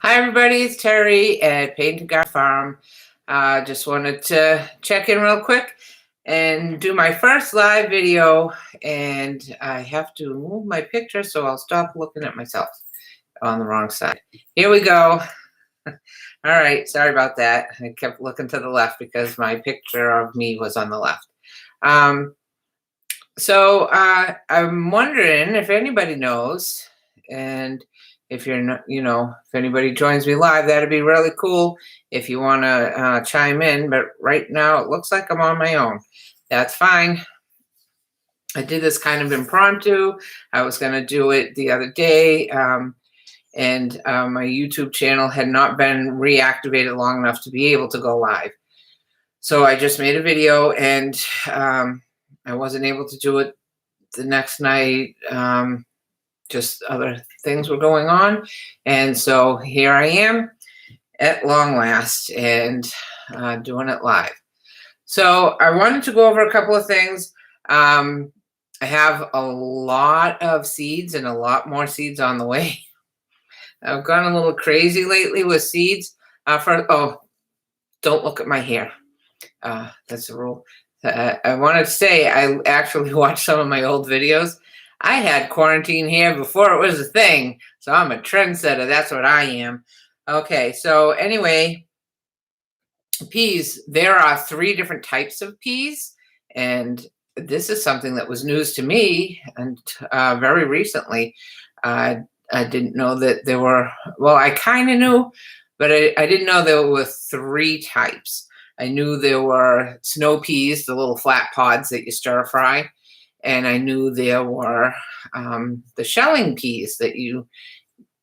Hi, everybody. It's Terry at Painted Garden Farm. Just wanted to check in real quick and do my first live video. And I have to move my picture, so I'll stop looking at myself on the wrong side. Here we go. All right. Sorry about that. I kept looking to the left because my picture of me was on the left. I'm wondering if anybody knows, and if you're not, if anybody joins me live, that'd be really cool if you want to chime in. But right now, it looks like I'm on my own. That's fine. I did this kind of impromptu. I was going to do it the other day, and my YouTube channel had not been reactivated long enough to be able to go live. So I just made a video, and I wasn't able to do it the next night. Just other things were going on. And so here I am at long last and doing it live. So I wanted to go over a couple of things. I have a lot of seeds and a lot more seeds on the way. I've gone a little crazy lately with seeds. Don't look at my hair. That's a rule. I wanted to say I actually watched some of my old videos. I had quarantine hair before it was a thing, so I'm a trendsetter. That's what I am. Okay, so anyway, peas. There are 3 different types of peas, and this is something that was news to me and very recently. I didn't know that there were, well, I kind of knew, but I didn't know there were 3 types. I knew there were snow peas, the little flat pods that you stir fry. And I knew there were the shelling peas that you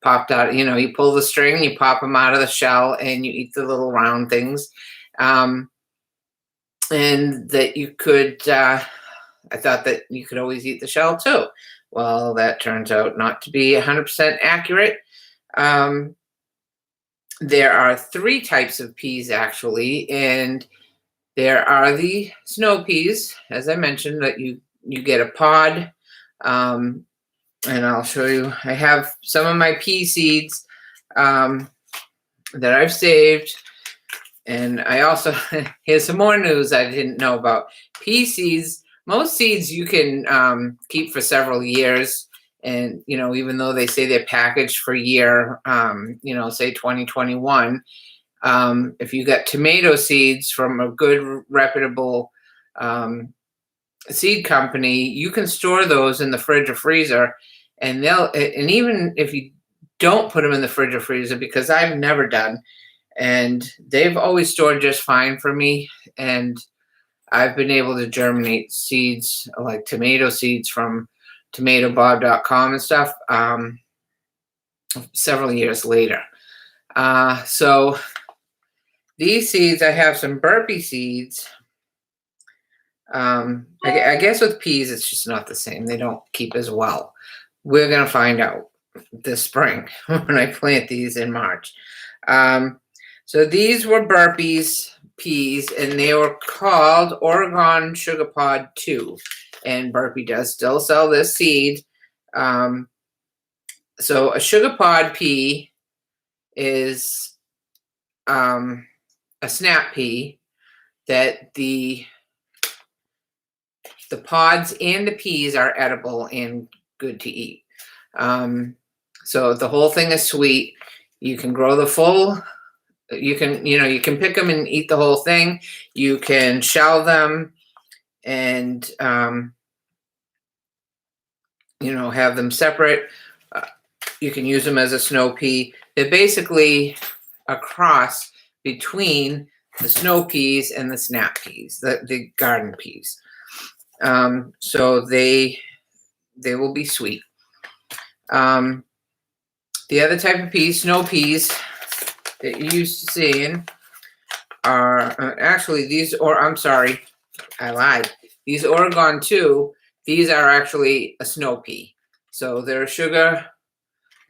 popped out. You pull the string, you pop them out of the shell, and you eat the little round things. And that you could, I thought that you could always eat the shell too. Well, that turns out not to be 100% accurate. There are 3 types of peas, actually. And there are the snow peas, as I mentioned, that you get a pod, and I'll show you. I have some of my pea seeds that I've saved, and I also, here's some more news I didn't know about. Pea seeds, most seeds you can keep for several years, and, even though they say they're packaged for a year, say 2021, if you got tomato seeds from a good, reputable seed company, you can store those in the fridge or freezer, and even if you don't put them in the fridge or freezer, because I've never done, and they've always stored just fine for me, and I've been able to germinate seeds like tomato seeds from tomatobob.com and stuff several years later. So these seeds, I have some burpee seeds. I guess with peas, it's just not the same. They don't keep as well. We're going to find out this spring when I plant these in March. So these were burpees peas, and they were called Oregon Sugar Pod 2. And Burpee does still sell this seed. So a sugar pod pea is a snap pea that the pods and the peas are edible and good to eat. So the whole thing is sweet. You can grow the full, you can pick them and eat the whole thing. You can shell them and, have them separate. You can use them as a snow pea. They're basically a cross between the snow peas and the snap peas, the garden peas. So they will be sweet. The other type of peas, snow peas, that you're used to seeing are actually these, I'm sorry, I lied. These Oregon 2, these are actually a snow pea. So they're a sugar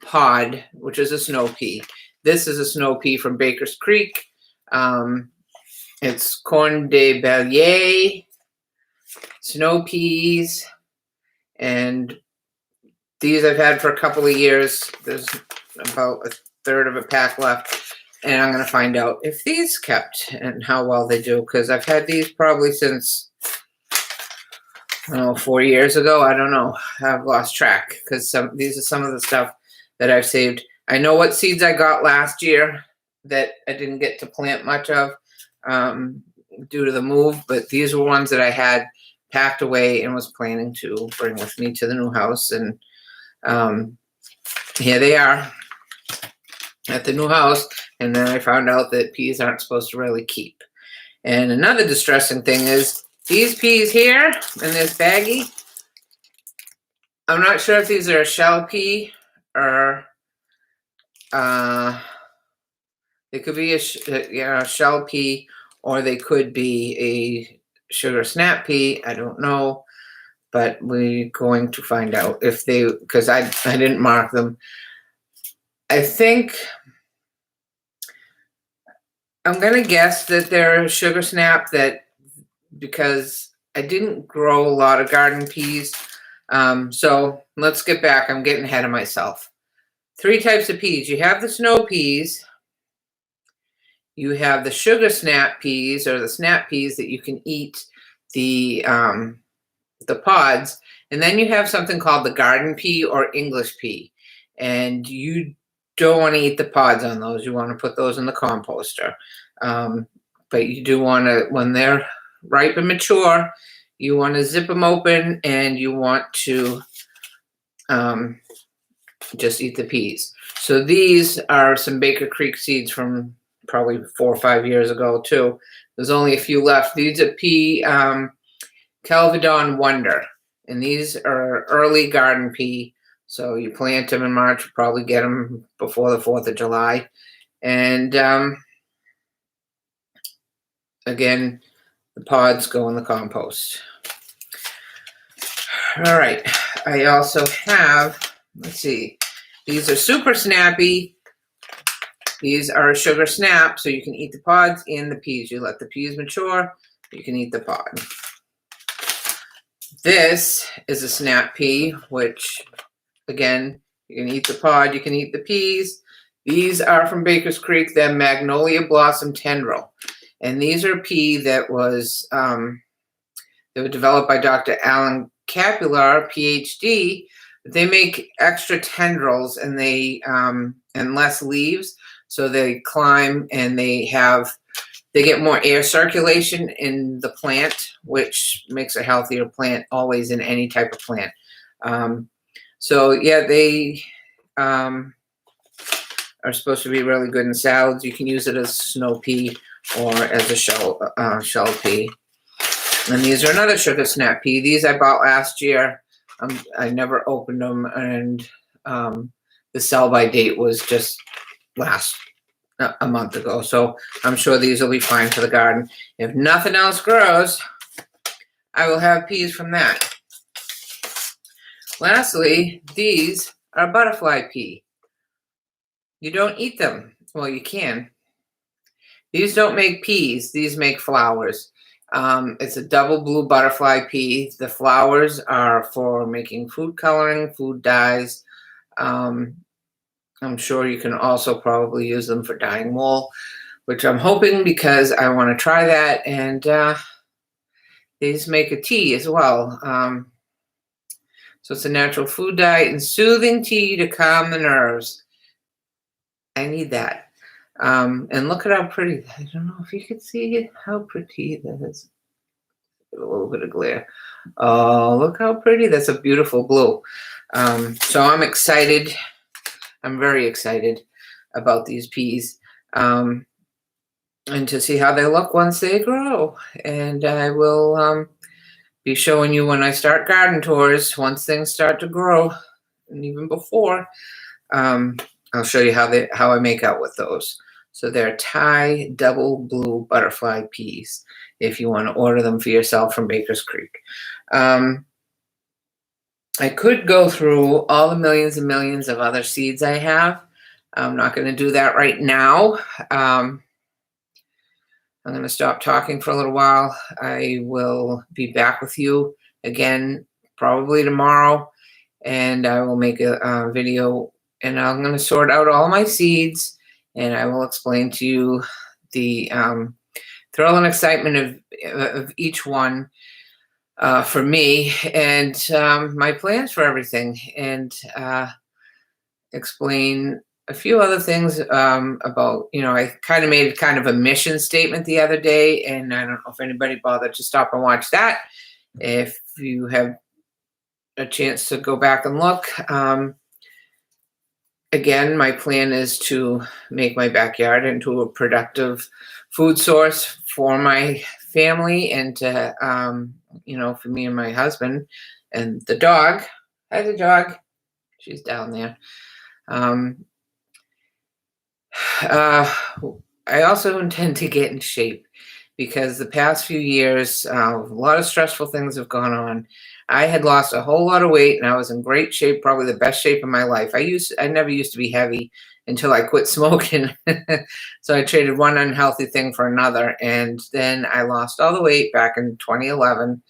pod, which is a snow pea. This is a snow pea from Baker's Creek. It's corn de Bellier, snow peas, and these I've had for a couple of years. There's about third of a pack left, and I'm going to find out if these kept and how well they do, because I've had these probably since, I don't know, 4 years ago. I don't know. I've lost track, because these are some of the stuff that I've saved. I know what seeds I got last year that I didn't get to plant much of due to the move, but these were ones that I had packed away and was planning to bring with me to the new house. And here they are at the new house. And then I found out that peas aren't supposed to really keep. And another distressing thing is these peas here in this baggie, I'm not sure if these are a shell pea or they could be a shell pea, or they could be a sugar snap pea. I don't know, but we're going to find out if they, because I didn't mark them. I think I'm gonna guess that they're sugar snap, that because I didn't grow a lot of garden peas. So let's get back. I'm getting ahead of myself. 3 types of peas. You have the snow peas. You have the sugar snap peas, or the snap peas that you can eat the pods. And then you have something called the garden pea or English pea. And you don't want to eat the pods on those. You want to put those in the composter. But you do want to, when they're ripe and mature, you want to zip them open, and you want to just eat the peas. So these are some Baker Creek seeds from probably 4 or 5 years ago too. There's only a few left. These are pea Kelvedon Wonder, and these are early garden pea. So you plant them in March, probably get them before the 4th of July. And again, the pods go in the compost. All right, I also have, let's see, these are super snappy. These are sugar snap, so you can eat the pods and the peas. You let the peas mature, you can eat the pod. This is a snap pea, which, again, you can eat the pod, you can eat the peas. These are from Baker's Creek, the Magnolia Blossom Tendril. And these are pea that was, they were developed by Dr. Alan Capular, PhD. They make extra tendrils, and they, and less leaves. So they climb, and they get more air circulation in the plant, which makes a healthier plant always in any type of plant. So yeah, they are supposed to be really good in salads. You can use it as snow pea or as a shell pea. And these are another sugar snap pea. These I bought last year. I never opened them, and the sell-by date was just a month ago. So I'm sure these will be fine for the garden. If nothing else grows, I will have peas from that. Lastly, these are butterfly pea. You don't eat them. Well, you can. These don't make peas. These make flowers. It's a double blue butterfly pea. The flowers are for making food coloring, food dyes. I'm sure you can also probably use them for dyeing wool, which I'm hoping, because I want to try that. And these make a tea as well. So it's a natural food dye and soothing tea to calm the nerves. I need that. And look at how pretty. I don't know if you can see how pretty that is. A little bit of glare. Oh, look how pretty. That's a beautiful blue. So I'm excited. I'm very excited about these peas, and to see how they look once they grow. And I will be showing you when I start garden tours, once things start to grow, and even before. I'll show you how I make out with those. So they're Thai double blue butterfly peas, if you want to order them for yourself from Baker's Creek. I could go through all the millions and millions of other seeds I have. I'm not going to do that right now. I'm going to stop talking for a little while. I will be back with you again probably tomorrow, and I will make a video and I'm going to sort out all my seeds, and I will explain to you the thrill and excitement of each one for me, and my plans for everything, and explain a few other things about, I kind of made kind of a mission statement the other day, and I don't know if anybody bothered to stop and watch that. If you have a chance to go back and look, again, my plan is to make my backyard into a productive food source for my family and to, for me and my husband and the dog. Hi, the dog. She's down there. I also intend to get in shape because the past few years, a lot of stressful things have gone on. I had lost a whole lot of weight and I was in great shape, probably the best shape of my life. I never used to be heavy until I quit smoking. So I traded one unhealthy thing for another. And then I lost all the weight back in 2011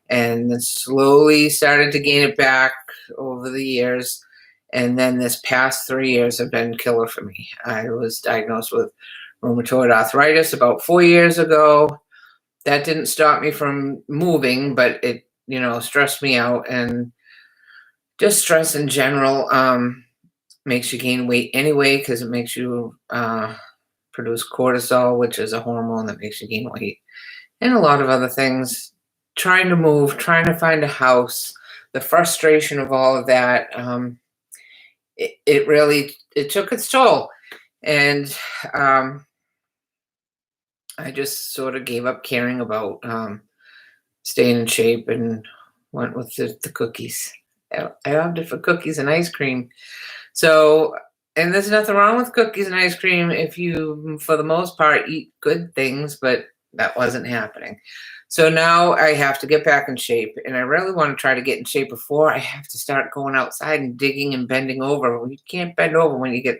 and then slowly started to gain it back over the years. And then this past 3 years have been killer for me. I was diagnosed with rheumatoid arthritis about 4 years ago. That didn't stop me from moving, but it, stressed me out. And just stress in general makes you gain weight anyway because it makes you produce cortisol, which is a hormone that makes you gain weight, and a lot of other things. Trying to move, trying to find a house, the frustration of all of that. It really took its toll, and I just sort of gave up caring about staying in shape and went with the cookies. I opted for cookies and ice cream. So, and there's nothing wrong with cookies and ice cream if you, for the most part, eat good things, but that wasn't happening. So now I have to get back in shape, and I really want to try to get in shape before I have to start going outside and digging and bending over. You can't bend over when you get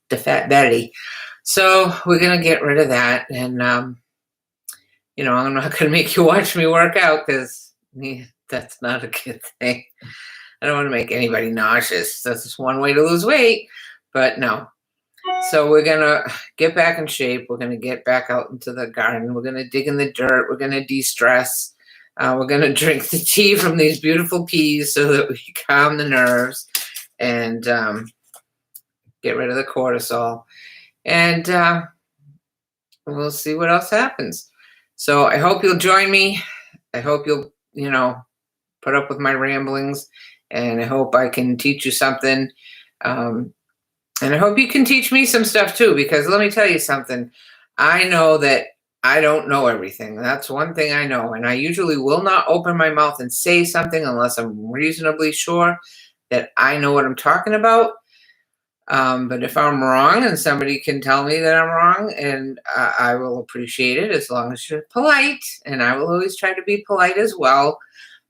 the fat belly. So we're going to get rid of that. And, I'm not going to make you watch me work out because that's not a good thing. I don't want to make anybody nauseous. That's just one way to lose weight, but no. So we're going to get back in shape. We're going to get back out into the garden. We're going to dig in the dirt. We're going to de-stress. We're going to drink the tea from these beautiful peas so that we calm the nerves and get rid of the cortisol. And we'll see what else happens. So I hope you'll join me. I hope you'll, put up with my ramblings. And I hope I can teach you something. And I hope you can teach me some stuff too, because let me tell you something. I know that I don't know everything. That's one thing I know. And I usually will not open my mouth and say something unless I'm reasonably sure that I know what I'm talking about. But if I'm wrong and somebody can tell me that I'm wrong, and I will appreciate it as long as you're polite. And I will always try to be polite as well.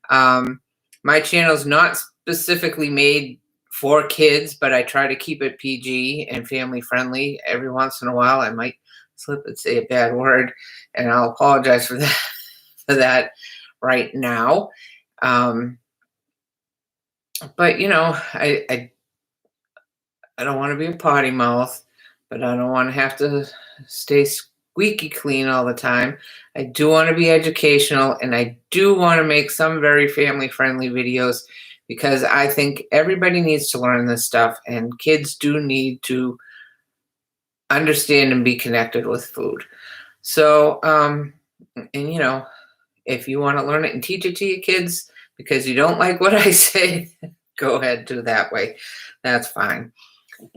My channel is not specifically made for kids, but I try to keep it PG and family friendly. Every once in a while, I might slip and say a bad word, and I'll apologize for that right now. But I don't want to be a potty mouth, but I don't want to have to stay squeaky clean all the time. I do want to be educational, and I do want to make some very family friendly videos, because I think everybody needs to learn this stuff, and kids do need to understand and be connected with food. So, if you want to learn it and teach it to your kids because you don't like what I say, go ahead, do that way. That's fine.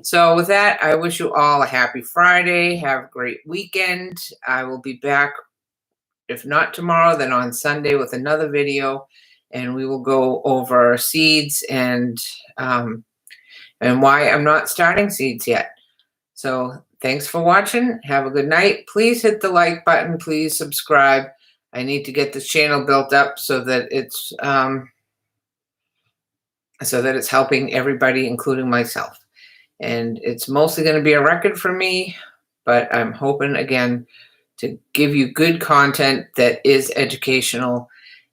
So with that, I wish you all a happy Friday. Have a great weekend. I will be back, if not tomorrow, then on Sunday with another video. And we will go over seeds and why I'm not starting seeds yet. So thanks for watching. Have a good night. Please hit the like button. Please subscribe. I need to get this channel built up so that it's helping everybody, including myself. And it's mostly going to be a record for me, but I'm hoping again to give you good content that is educational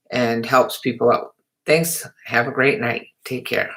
and helps people out. Thanks. Have a great night. Take care.